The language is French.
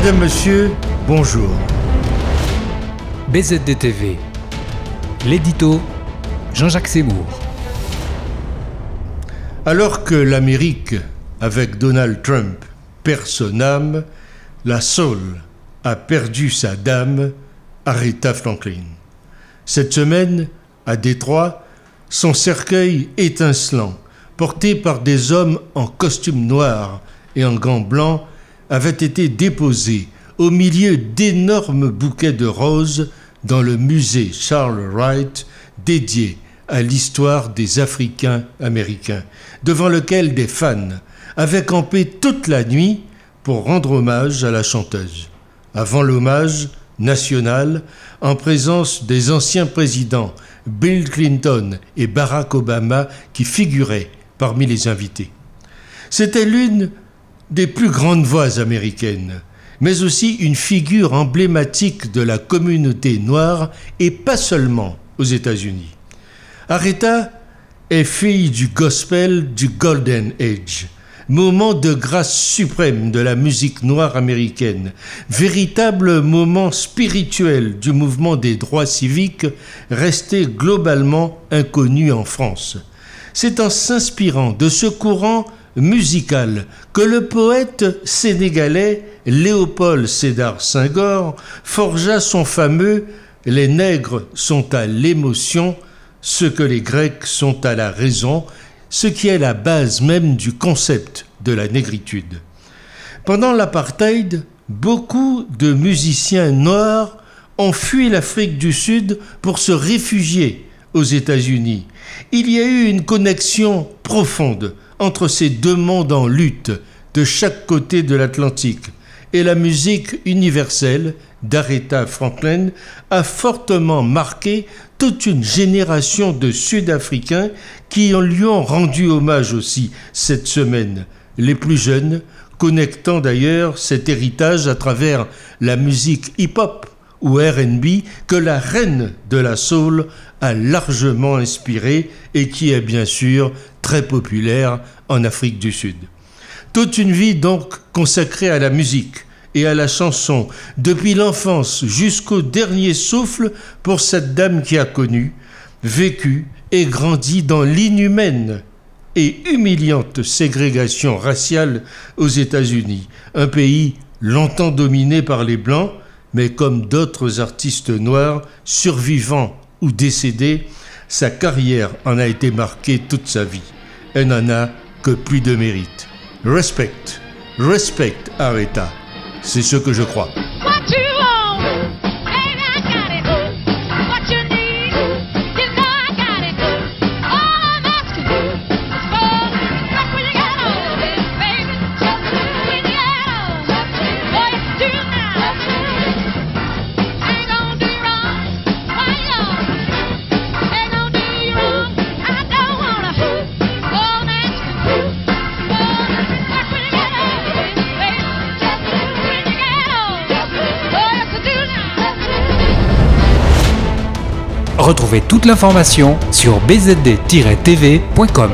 Madame, Monsieur, bonjour. BZD-TV, l'édito Jean-Jacques Seymour. Alors que l'Amérique, avec Donald Trump, perd son âme, la soul a perdu sa dame, Aretha Franklin. Cette semaine, à Détroit, son cercueil étincelant, porté par des hommes en costume noir et en gants blancs, avait été déposé au milieu d'énormes bouquets de roses dans le musée Charles Wright dédié à l'histoire des Africains américains, devant lequel des fans avaient campé toute la nuit pour rendre hommage à la chanteuse. Avant l'hommage national, en présence des anciens présidents Bill Clinton et Barack Obama qui figuraient parmi les invités. C'était l'une des plus grandes voix américaines, mais aussi une figure emblématique de la communauté noire et pas seulement aux États-Unis. Aretha est fille du gospel du Golden Age, moment de grâce suprême de la musique noire américaine, véritable moment spirituel du mouvement des droits civiques resté globalement inconnu en France. C'est en s'inspirant de ce courant musical que le poète sénégalais Léopold Sédar Senghor forgea son fameux « Les nègres sont à l'émotion, ce que les Grecs sont à la raison », ce qui est la base même du concept de la négritude. Pendant l'apartheid, beaucoup de musiciens noirs ont fui l'Afrique du Sud pour se réfugier aux États-Unis. Il y a eu une connexion profonde entre ces deux mondes en lutte de chaque côté de l'Atlantique, et la musique universelle d'Aretha Franklin a fortement marqué toute une génération de Sud-Africains qui lui ont rendu hommage aussi cette semaine, les plus jeunes connectant d'ailleurs cet héritage à travers la musique hip-hop ou R&B que la reine de la soul a largement inspiré et qui est bien sûr très populaire en Afrique du Sud. Toute une vie donc consacrée à la musique et à la chanson, depuis l'enfance jusqu'au dernier souffle pour cette dame qui a connu, vécu et grandi dans l'inhumaine et humiliante ségrégation raciale aux États-Unis, un pays longtemps dominé par les Blancs, mais comme d'autres artistes noirs, survivants ou décédés, sa carrière en a été marquée toute sa vie. Elle n'en a que plus de mérite. Respect Aretha, c'est ce que je crois. Retrouvez toute l'information sur bzd-tv.com.